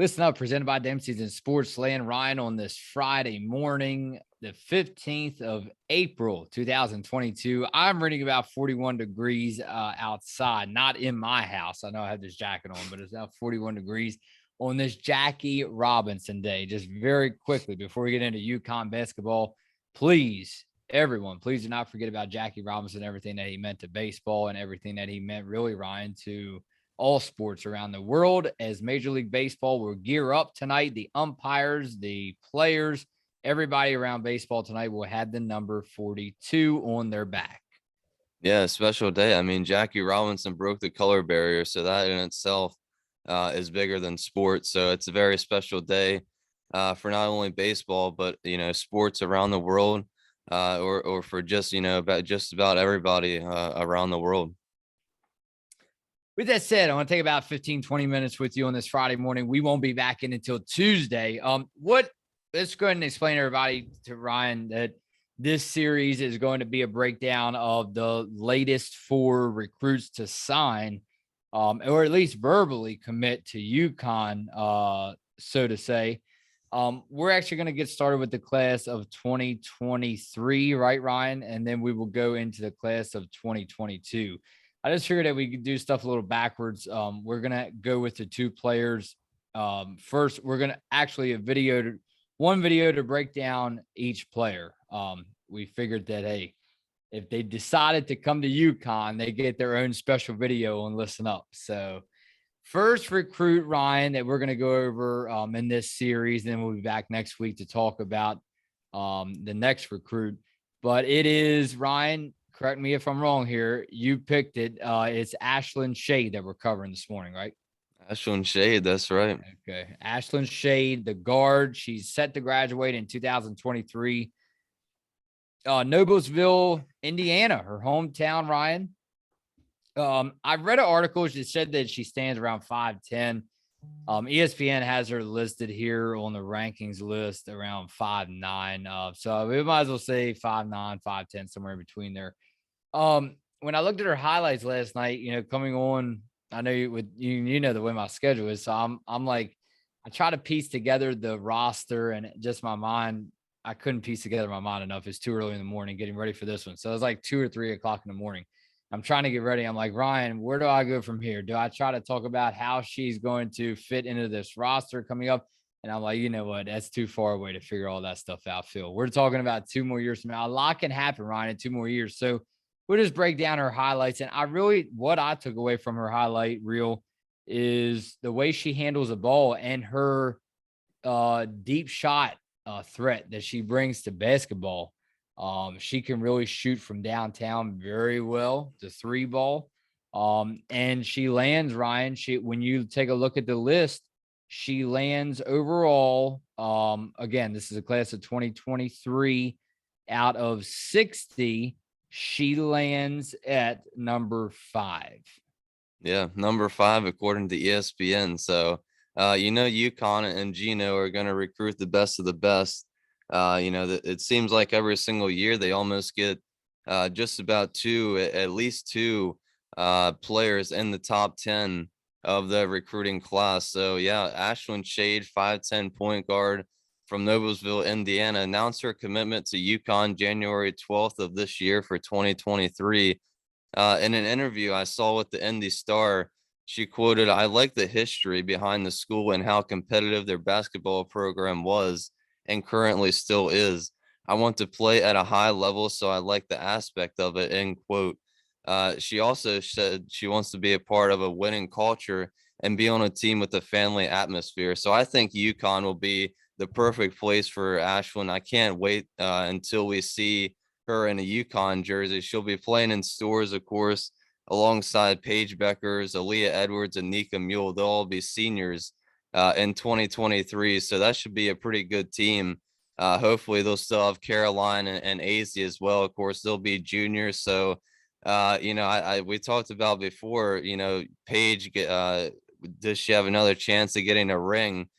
Listen up, presented by Dempsey's and Sportsland. Ryan, on this Friday morning, the 15th of April, 2022. I'm reading about 41 degrees outside, not in my house. I know I have this jacket on, but it's now 41 degrees on this Jackie Robinson day. Just very quickly, before we get into UConn basketball, please, everyone, please do not forget about Jackie Robinson, everything that he meant to baseball and everything that he meant, really, Ryan, to all sports around the world. As Major League Baseball will gear up tonight, the umpires, the players, everybody around baseball tonight will have the number 42 on their back. Yeah, special day. I mean, Jackie Robinson broke the color barrier, so that in itself is bigger than sports. So it's a very special day for not only baseball, but sports around the world, or for just about just about everybody around the world. With that said, I want to take about 15, 20 minutes with you on this Friday morning. We won't be back in until Tuesday. Let's go ahead and explain to everybody, to Ryan, that this series is going to be a breakdown of the latest 4 recruits to sign, or at least verbally commit to UConn, so to say. We're actually going to get started with the class of 2023, right, Ryan? And then we will go into the class of 2022. I just figured that we could do stuff a little backwards. We're going to go with the 2 players. First, we're going to actually one video to break down each player. We figured that, hey, if they decided to come to UConn, they get their own special video and listen up. So first recruit, Ryan, that we're going to go over in this series, and then we'll be back next week to talk about the next recruit. But it is, Ryan, correct me if I'm wrong here, you picked it. It's Ashlyn Shade that we're covering this morning, right? Ashlyn Shade, that's right. Okay. Ashlyn Shade, the guard. She's set to graduate in 2023. Noblesville, Indiana, her hometown, Ryan. I read an article that said that she stands around 5'10". ESPN has her listed here on the rankings list around 5'9". So we might as well say 5'9", 5'10", somewhere in between there. When I looked at her highlights last night, coming on, I know you know the way my schedule is. So I'm like, I try to piece together the roster, and just my mind, I couldn't piece together my mind enough. It's too early in the morning getting ready for this one. So it was like 2 or 3 o'clock in the morning. I'm trying to get ready. I'm like, Ryan, where do I go from here? Do I try to talk about how she's going to fit into this roster coming up? And I'm like, you know what? That's too far away to figure all that stuff out, Phil. We're talking about 2 more years from now. A lot can happen, Ryan, in 2 more years. So we'll just break down her highlights. And what I took away from her highlight reel is the way she handles a ball and her deep shot threat that she brings to basketball. She can really shoot from downtown very well, the 3 ball. And she lands, Ryan. When you take a look at the list, she lands overall. Again, this is a class of 2023 out of 60. She lands at number 5. Yeah, number 5 according to ESPN. So UConn and Gino are going to recruit the best of the best. It seems like every single year they almost get just about at least two players in the top 10 of the recruiting class. So yeah, Ashlyn Shade, 5'10" point guard from Noblesville, Indiana, announced her commitment to UConn January 12th of this year for 2023. In an interview I saw with the Indy Star, she quoted, "I like the history behind the school and how competitive their basketball program was and currently still is. I want to play at a high level, so I like the aspect of it," end quote. She also said she wants to be a part of a winning culture and be on a team with a family atmosphere. So I think UConn will be the perfect place for Ashlyn. I can't wait until we see her in a UConn jersey. She'll be playing in stores, of course, alongside Paige Beckers, Aaliyah Edwards, and Nika Mule. They'll all be seniors in 2023. So that should be a pretty good team. Hopefully they'll still have Caroline and Azzy as well. Of course, they'll be juniors. So, we talked about before, Paige, does she have another chance of getting a ring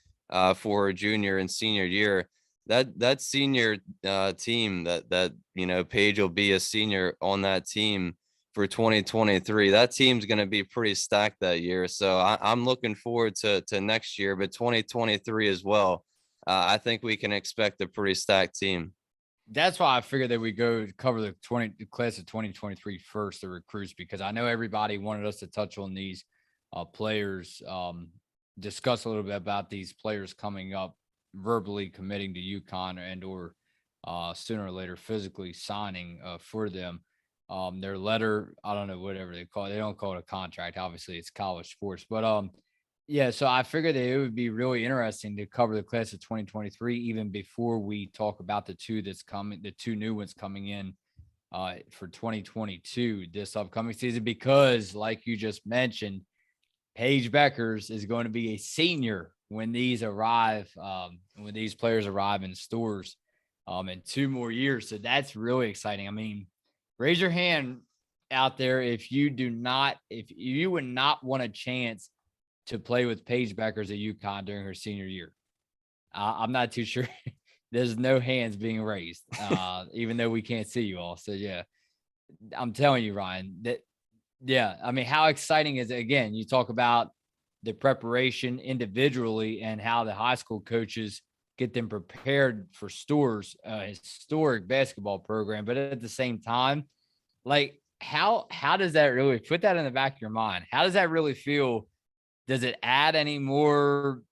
for her junior and senior year? That senior team that Paige will be a senior on that team. for 2023. That team's going to be pretty stacked that year. So I'm looking forward to next year, but 2023 as well. I think we can expect a pretty stacked team. That's why I figured that we go cover the class of 2023 first, the recruits, because I know everybody wanted us to touch on these players, discuss a little bit about these players coming up, verbally committing to UConn and or sooner or later physically signing for them. Their letter, I don't know, whatever they call it. They don't call it a contract. Obviously, it's college sports, but yeah, so I figured that it would be really interesting to cover the class of 2023 even before we talk about the two new ones coming in for 2022 this upcoming season, because like you just mentioned, Paige Beckers is going to be a senior when these players arrive in stores in 2 more years. So that's really exciting. I mean, raise your hand out there if you would not want a chance to play with Paige Beckers at UConn during her senior year. I'm not too sure. There's no hands being raised, even though we can't see you all. So yeah, I'm telling you, Ryan, that, yeah, I mean, how exciting is it? Again, you talk about the preparation individually and how the high school coaches get them prepared for Stores, historic basketball program. But at the same time, like, how does that really, put that in the back of your mind? How does that really feel? Does it add any more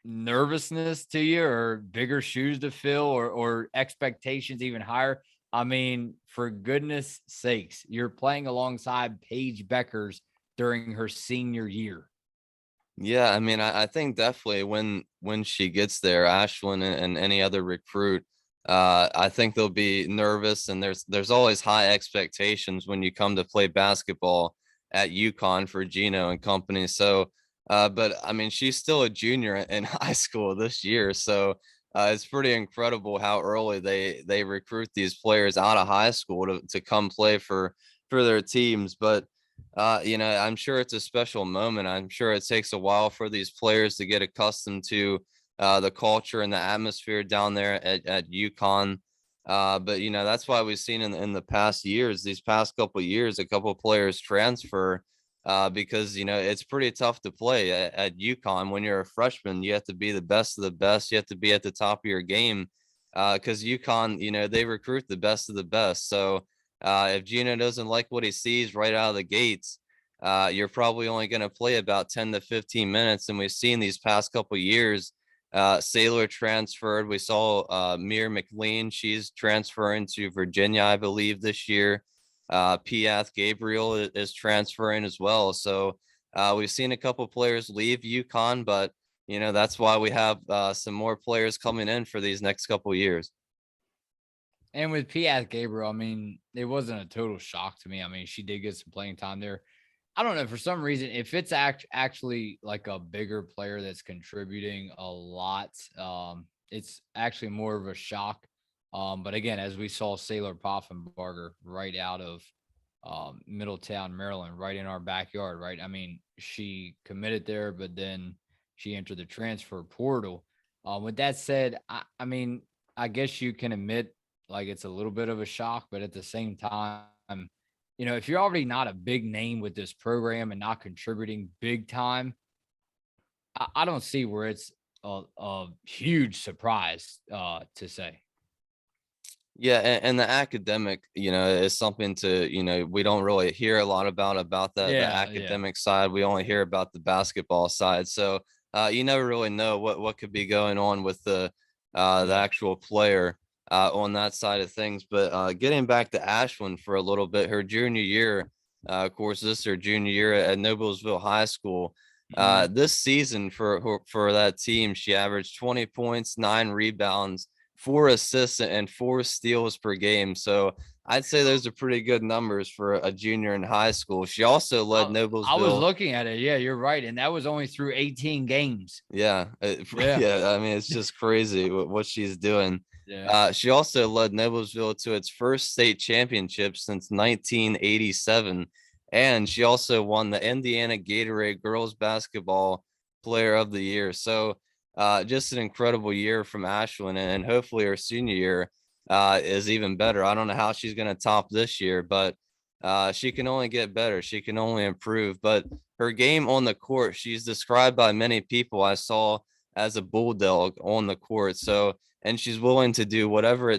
nervousness to you, or bigger shoes to fill, or expectations even higher? I mean, for goodness sakes, you're playing alongside Paige Beckers during her senior year. Yeah, I mean, I think definitely when she gets there, Ashlyn and any other recruit, I think they'll be nervous, and there's always high expectations when you come to play basketball at UConn for Gino and company. So, but I mean, she's still a junior in high school this year, so it's pretty incredible how early they recruit these players out of high school to come play for their teams. But you know, I'm sure it's a special moment. I'm sure it takes a while for these players to get accustomed to the culture and the atmosphere down there at UConn. But you know, that's why we've seen in the past years, these past couple of years, a couple of players transfer because you know it's pretty tough to play at UConn when you're a freshman. You have to be the best of the best. You have to be at the top of your game because UConn, you know, they recruit the best of the best. So if Gino doesn't like what he sees right out of the gates, you're probably only going to play about 10 to 15 minutes. And we've seen these past couple years, Saylor transferred. We saw Mir McLean. She's transferring to Virginia, I believe, this year. Piath Gabriel is transferring as well. So we've seen a couple players leave UConn, but you know that's why we have some more players coming in for these next couple years. And with Piath Gabriel, I mean, it wasn't a total shock to me. I mean, she did get some playing time there. I don't know, for some reason, if it's actually like a bigger player that's contributing a lot, it's actually more of a shock. But again, as we saw Saylor Poffenbarger right out of Middletown, Maryland, right in our backyard, right? I mean, she committed there, but then she entered the transfer portal. With that said, I mean, I guess you can admit like it's a little bit of a shock, but at the same time, you know, if you're already not a big name with this program and not contributing big time, I don't see where it's a huge surprise to say. Yeah, and the academic, you know, is something to, you know, we don't really hear a lot about the Yeah, yeah. academic side. We only hear about the basketball side. So you never really know what could be going on with the Yeah. actual player on that side of things. But getting back to Ashlyn for a little bit, her junior year, of course, this is her junior year at Noblesville High School. Mhm. This season for that team, she averaged 20 points, 9 rebounds, 4 assists, and 4 steals per game. So I'd say those are pretty good numbers for a junior in high school. She also led I was Noblesville. looking at it. Yeah, you're right. And that was only through 18 games. Yeah, Yeah. yeah. I mean, it's just crazy what she's doing. Yeah. She also led Noblesville to its first state championship since 1987, and she also won the Indiana Gatorade Girls Basketball Player of the Year. So, just an incredible year from Ashlyn, and hopefully her senior year is even better. I don't know how she's going to top this year, but She can only get better. She can only improve. But her game on the court, she's described by many people I saw as a bulldog on the court. So, and she's willing to do whatever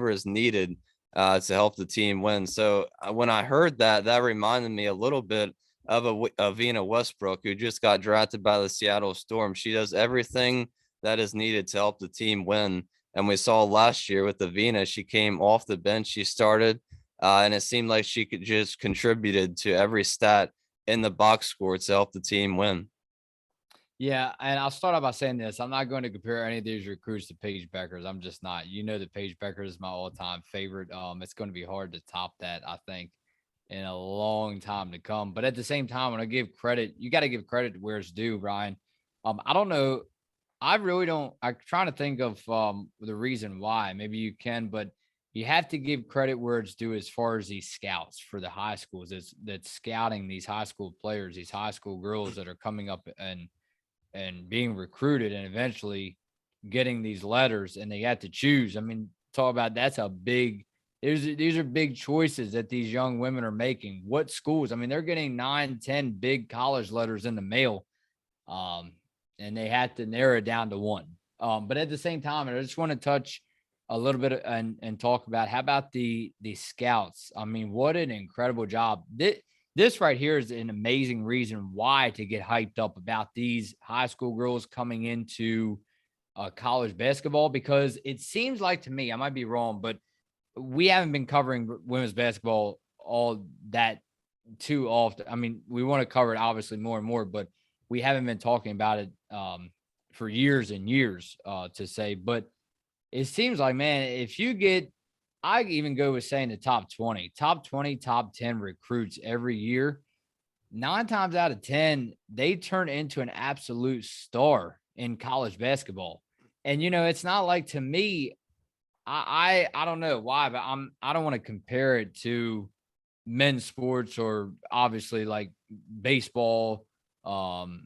is needed to help the team win. So when I heard that, that reminded me a little bit of Avina Westbrook, who just got drafted by the Seattle Storm. She does everything that is needed to help the team win. And we saw last year with Avina, she came off the bench, she started, and it seemed like she could just contributed to every stat in the box score to help the team win. Yeah, and I'll start out by saying this. I'm not going to compare any of these recruits to Paige Beckers. I'm just not. You know that Paige Becker is my all-time favorite. It's going to be hard to top that, I think, in a long time to come. But at the same time, when I give credit, you got to give credit where it's due, Brian. I don't know. I really don't. I'm trying to think of the reason why. Maybe you can, but you have to give credit where it's due as far as these scouts for the high schools. That's scouting these high school players, these high school girls that are coming up and being recruited and eventually getting these letters, and they had to choose. I mean, talk about that's a big these are big choices that these young women are making. What schools? I mean, they're getting 9, 10 big college letters in the mail. Um, and they had to narrow it down to one. But at the same time, I just want to touch a little bit and talk about how about the scouts. I mean, what an incredible job. This right here is an amazing reason why to get hyped up about these high school girls coming into college basketball, because it seems like to me, I might be wrong, but we haven't been covering women's basketball all that too often. I mean, we want to cover it obviously more and more, but we haven't been talking about it for years and years to say. But it seems like, man, if you get, I even go with saying the top 20, top 10 recruits every year, 9 times out of 10, they turn into an absolute star in college basketball. And, you know, it's not like, to me, I don't know why, but I don't want to compare it to men's sports or obviously like baseball,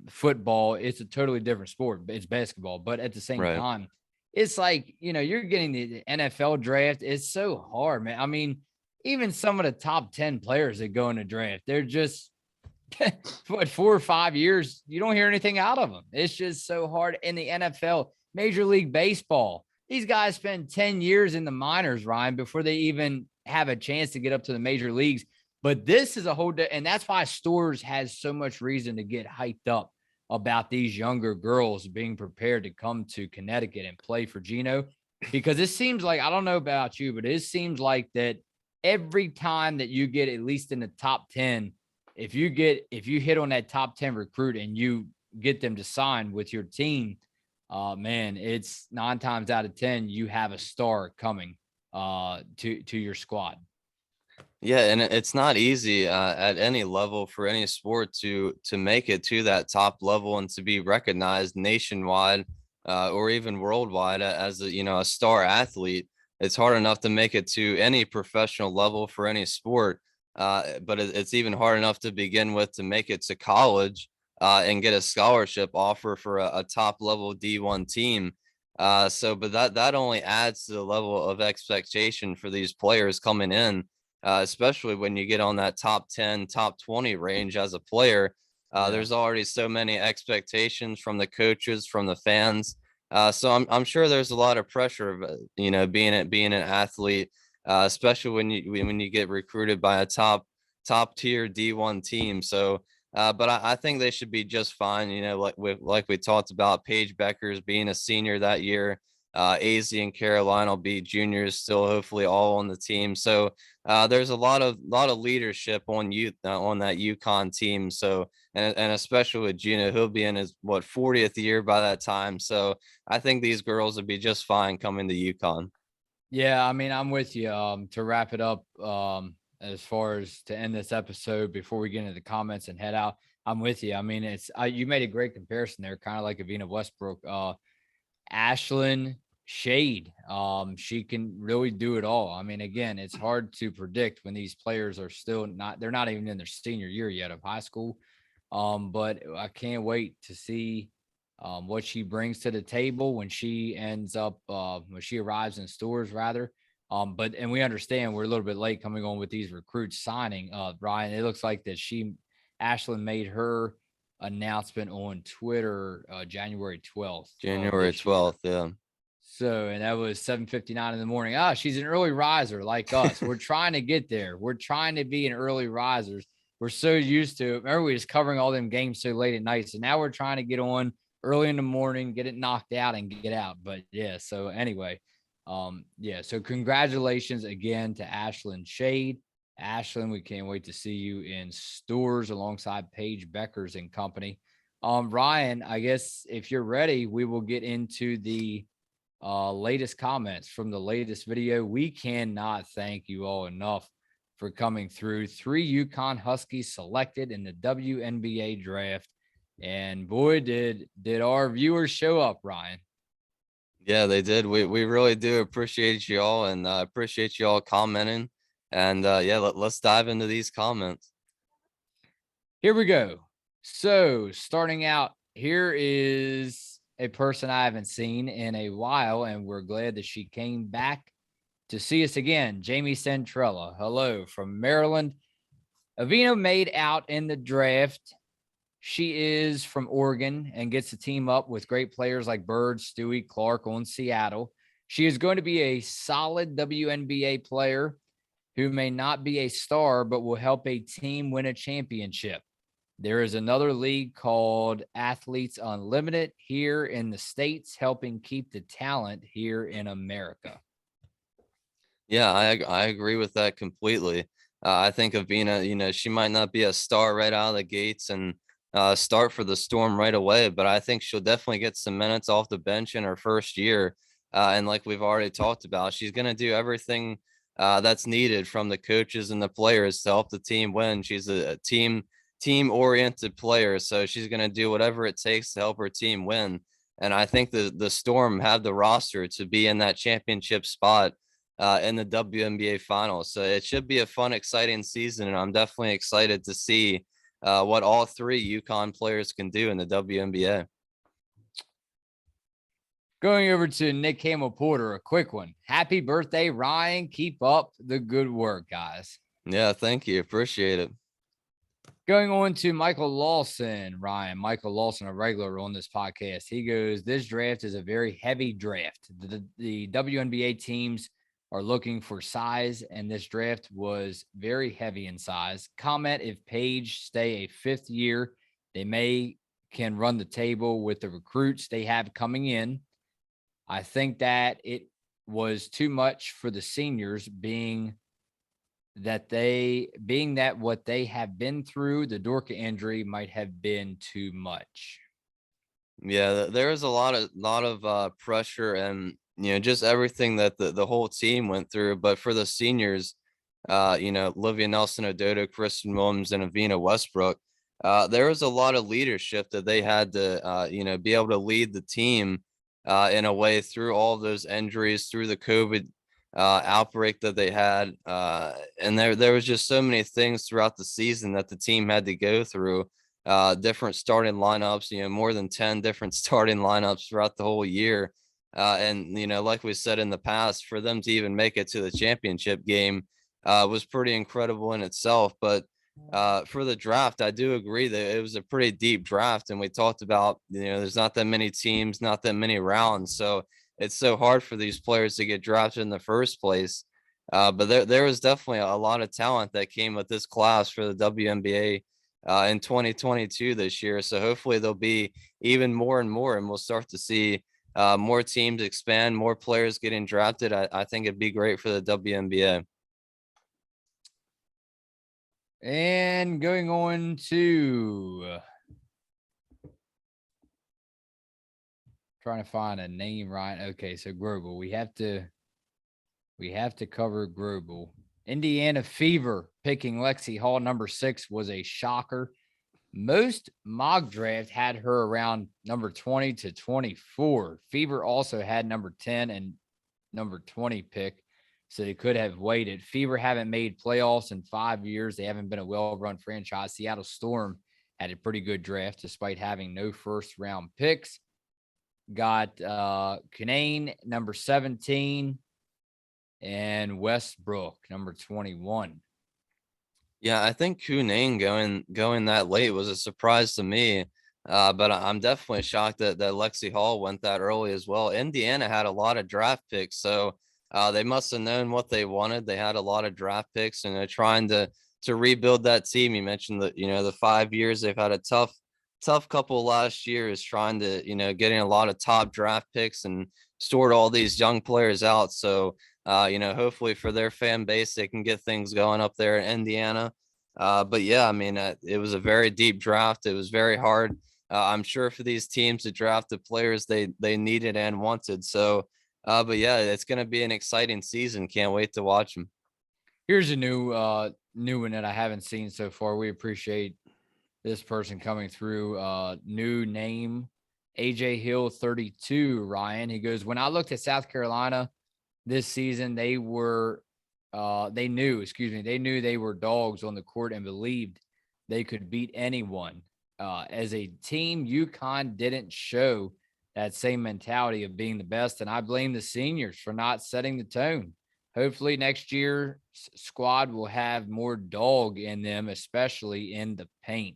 football. It's a totally different sport. It's basketball, but at the same Right. time, it's like, you know, you're getting the NFL draft. It's so hard, man. I mean, even some of the top 10 players that go in the draft, they're just what, 4 or 5 years, you don't hear anything out of them. It's just so hard in the NFL, Major League Baseball. These guys spend 10 years in the minors, Ryan, before they even have a chance to get up to the major leagues. But this is a whole, and that's why Stores has so much reason to get hyped up about these younger girls being prepared to come to Connecticut and play for Gino. Because it seems like, I don't know about you, but it seems like that every time that you get at least in the top 10, if you hit on that top 10 recruit and you get them to sign with your team, man, it's 9 times out of 10 you have a star coming to your squad. Yeah, and it's not easy at any level for any sport to make it to that top level and to be recognized nationwide or even worldwide as a, a star athlete. It's hard enough to make it to any professional level for any sport, but it's even hard enough to begin with to make it to college and get a scholarship offer for a top level D1 team. But that only adds to the level of expectation for these players coming in, especially when you get on that top 10, top 20 range as a player. Yeah. There's already so many expectations from the coaches, from the fans. So I'm sure there's a lot of pressure of being an athlete, especially when you get recruited by a top tier D1 team. So, but I think they should be just fine. You know, like we talked about, Paige Beckers being a senior that year. AZ and Caroline will be juniors still, hopefully all on the team. So there's a lot of leadership on youth on that UConn team. So and especially with Gino, he'll be in his 40th year by that time. So I think these girls would be just fine coming to UConn. Yeah, I mean, I'm with you. To wrap it up, as far as to end this episode before we get into the comments and head out, I'm with you. I mean, you made a great comparison there, kind of like Avina Westbrook. Ashlyn Shade. She can really do it all. I mean, again, it's hard to predict when these players are still they're not even in their senior year yet of high school. But I can't wait to see what she brings to the table when she arrives in Stores rather. And we understand we're a little bit late coming on with these recruits signing. Ryan, it looks like that Ashlyn made her announcement on Twitter January 12th of January this year. 12th. Yeah. So, and that was 7:59 in the morning. She's an early riser like us. We're trying to get there. We're trying to be an early risers. We're so used to it. Remember, we was covering all them games so late at night. So now we're trying to get on early in the morning, get it knocked out and get out. But yeah, so anyway, so congratulations again to Ashlyn Shade. Ashlyn, we can't wait to see you in stores alongside Paige Beckers and company. Ryan, I guess if you're ready, we will get into the latest comments from the latest video. We cannot thank you all enough for coming through. 3 UConn Huskies selected in the WNBA draft. And boy, did our viewers show up, Ryan. Yeah, they did. We really do appreciate you all, and appreciate you all commenting. And let's dive into these comments. Here we go. So starting out, here is a person I haven't seen in a while, and we're glad that she came back to see us again. Jamie Centrella, hello from Maryland. Avina made out in the draft. She is from Oregon and gets the team up with great players like Bird, Stewie, Clark on Seattle. She is going to be a solid WNBA player who may not be a star, but will help a team win a championship. There is another league called Athletes Unlimited here in the States, helping keep the talent here in America. Yeah, I agree with that completely. I think Avina, she might not be a star right out of the gates and start for the Storm right away, but I think she'll definitely get some minutes off the bench in her first year. And like we've already talked about, she's going to do everything that's needed from the coaches and the players to help the team win. She's a team-oriented player, so she's going to do whatever it takes to help her team win. And I think the Storm have the roster to be in that championship spot in the WNBA finals. So it should be a fun, exciting season, and I'm definitely excited to see what all 3 UConn players can do in the WNBA. Going over to Nick Hamill Porter, a quick one. Happy birthday, Ryan. Keep up the good work, guys. Yeah, thank you. Appreciate it. Going on to Michael Lawson, Ryan. Michael Lawson, a regular on this podcast. He goes, this draft is a very heavy draft. The WNBA teams are looking for size, and this draft was very heavy in size. Comment if Paige stay a 5th year, they can run the table with the recruits they have coming in. I think that it was too much for the seniors being that what they have been through, the Dorka injury might have been too much. Yeah, there was a lot of pressure and just everything that the whole team went through. But for the seniors, Olivia Nelson-Ododo, Kristen Williams, and Avina Westbrook, there was a lot of leadership that they had to be able to lead the team in a way through all those injuries, through the COVID outbreak that they had, and there was just so many things throughout the season that the team had to go through. Different starting lineups, more than 10 different starting lineups throughout the whole year. And like we said in the past, for them to even make it to the championship game was pretty incredible in itself. But for the draft, I do agree that it was a pretty deep draft, and we talked about there's not that many teams, not that many rounds, so it's so hard for these players to get drafted in the first place. But there was definitely a lot of talent that came with this class for the WNBA in 2022 this year. So hopefully there'll be even more and more, and we'll start to see more teams expand, more players getting drafted. I think it'd be great for the WNBA. And going on to trying to find a name, right? Okay, so Grobel. We have to cover Grobel. Indiana Fever picking Lexi Hall number 6 was a shocker. Most mock draft had her around number 20 to 24. Fever also had number 10 and number 20 pick, so they could have waited. Fever haven't made playoffs in 5 years. They haven't been a well-run franchise. Seattle Storm had a pretty good draft despite having no first-round picks. Got Canane, number 17. and Westbrook, number 21. Yeah, I think Kunane going that late was a surprise to me. But I'm definitely shocked that Lexi Hall went that early as well. Indiana had a lot of draft picks, so they must have known what they wanted. They had a lot of draft picks, and they're trying to rebuild that team. You mentioned that the 5 years they've had a tough couple last years trying to getting a lot of top draft picks and stored all these young players out. So hopefully for their fan base, they can get things going up there in Indiana. But yeah, I mean, it was a very deep draft. It was very hard. I'm sure for these teams to draft the players they needed and wanted. So, but yeah, it's going to be an exciting season. Can't wait to watch them. Here's a new one that I haven't seen so far. We appreciate this person coming through. New name, AJ Hill 32. Ryan, he goes, when I looked at South Carolina this season, they knew they were dogs on the court and believed they could beat anyone. As a team, UConn didn't show that same mentality of being the best, and I blame the seniors for not setting the tone. Hopefully next year squad will have more dog in them, especially in the paint.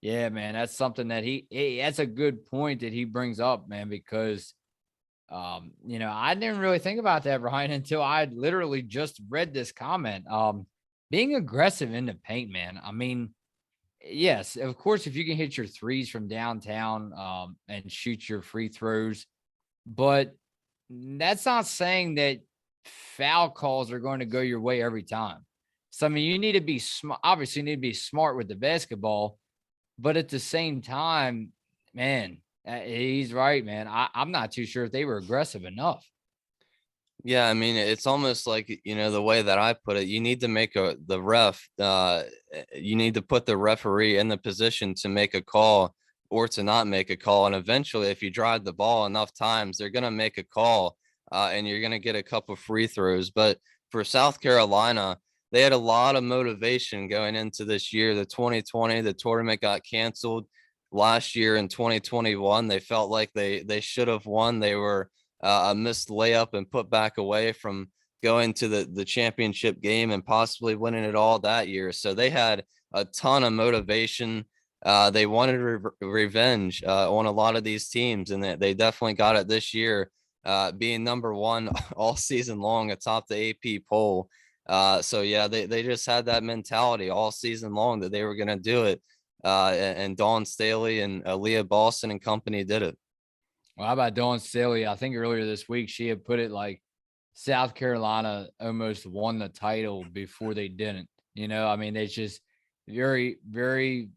Yeah, man, that's something that that's a good point that he brings up, man, because I didn't really think about that, Ryan, until I literally just read this comment. Being aggressive in the paint, man. I mean, yes, of course, if you can hit your threes from downtown, and shoot your free throws, but that's not saying that foul calls are going to go your way every time. So, I mean, you need to be smart. Obviously, you need to be smart with the basketball, but at the same time, man, he's right, man. I'm not too sure if they were aggressive enough. Yeah, I mean, it's almost like, the way that I put it, you need to make the ref, you need to put the referee in the position to make a call or to not make a call. And eventually, if you drive the ball enough times, they're going to make a call, and you're going to get a couple free throws. But for South Carolina, they had a lot of motivation going into this year. The 2020, the tournament got canceled last year in 2021. They felt like they should have won. They were a missed layup and put back away from going to the championship game and possibly winning it all that year. So they had a ton of motivation. They wanted revenge on a lot of these teams, and they definitely got it this year, being number one all season long atop the AP poll. So yeah, they just had that mentality all season long that they were going to do it. And Dawn Staley and Aaliyah Boston and company did it. Well, how about Dawn Staley? I think earlier this week she had put it like South Carolina almost won the title before they didn't. I mean, it's just very, very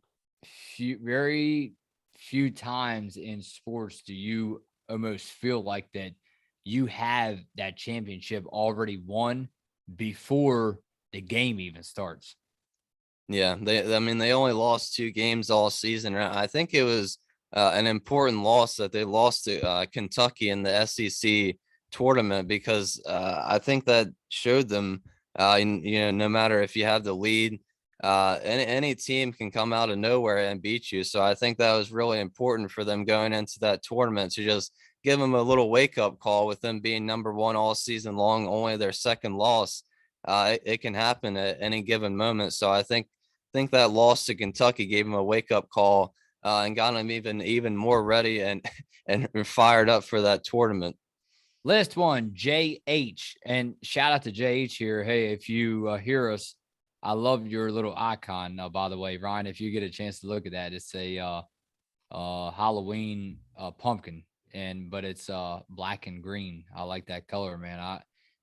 few times in sports do you almost feel like that you have that championship already won before the game even starts. Yeah, I mean, they only lost 2 games all season. And I think it was an important loss that they lost to Kentucky in the SEC tournament, because I think that showed them, no matter if you have the lead, any team can come out of nowhere and beat you. So I think that was really important for them going into that tournament, to just give them a little wake up call with them being number one all season long, only their second loss. It can happen at any given moment. So I think that loss to Kentucky gave him a wake up call, and got him even more ready and and fired up for that tournament. Last one, JH, and shout out to JH here. Hey, if you hear us, I love your little icon. By the way, Ryan, if you get a chance to look at that, it's a Halloween pumpkin, but it's black and green. I like that color, man.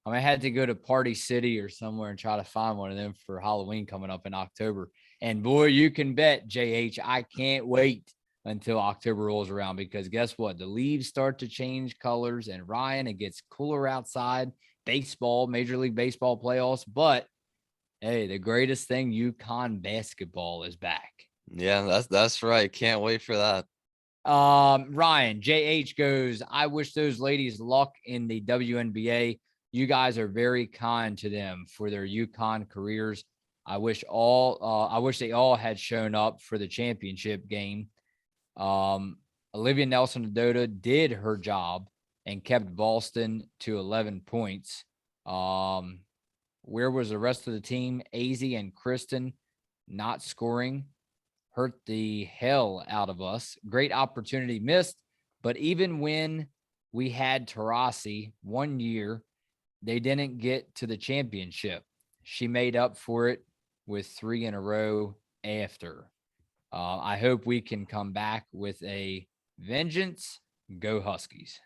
I had to go to Party City or somewhere and try to find one of them for Halloween coming up in October. And boy, you can bet, JH, I can't wait until October rolls around, because guess what? The leaves start to change colors, and Ryan, it gets cooler outside. Baseball, Major League Baseball playoffs. But hey, the greatest thing, UConn basketball is back. Yeah, that's right. Can't wait for that. Ryan, JH goes, I wish those ladies luck in the WNBA. You guys are very kind to them for their UConn careers. I wish they all had shown up for the championship game. Olivia Nelson-Dodota did her job and kept Boston to 11 points. Where was the rest of the team? AZ and Kristen not scoring hurt the hell out of us. Great opportunity missed, but even when we had Tarasi 1 year, they didn't get to the championship. She made up for it with 3 in a row after. I hope we can come back with a vengeance. Go Huskies.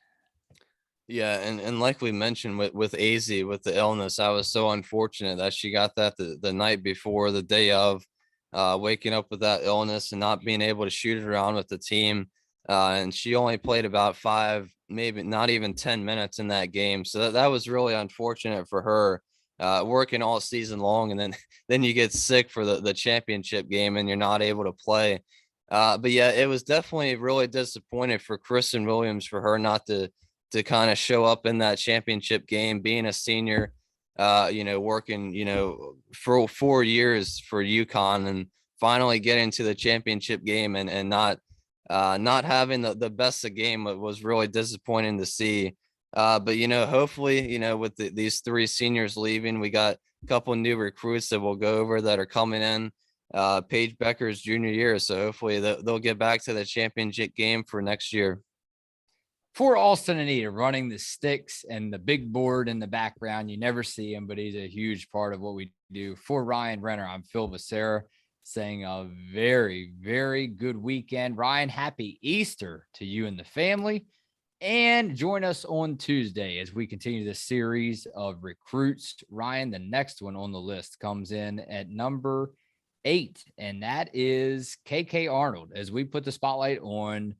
Yeah, and like we mentioned with AZ with the illness, I was so unfortunate that she got that the night before, the day of, waking up with that illness and not being able to shoot it around with the team. And she only played about 5, maybe not even 10 minutes in that game. So that was really unfortunate for her, working all season long, and then then you get sick for the championship game and you're not able to play. But yeah, it was definitely really disappointing for Kristen Williams for her not to kind of show up in that championship game, being a senior, working, for 4 years for UConn, and finally getting to the championship game and not having the best of game was really disappointing to see. But hopefully, with these 3 seniors leaving, we got a couple new recruits that we'll go over that are coming in. Paige Becker's junior year, so hopefully they'll get back to the championship game for next year. For Austin Anita running the sticks and the big board in the background. You never see him, but he's a huge part of what we do. For Ryan Renner, I'm Phil Becerra saying a very, very good weekend. Ryan, happy Easter to you and the family. And join us on Tuesday as we continue this series of recruits. Ryan, the next one on the list comes in at number 8, and that is KK Arnold, as we put the spotlight on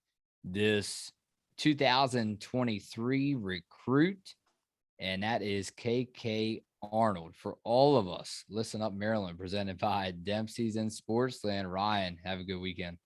this 2023 recruit, and that is KK Arnold. For all of us, Listen Up Maryland, presented by Dempsey's and Sportsland. Ryan, have a good weekend.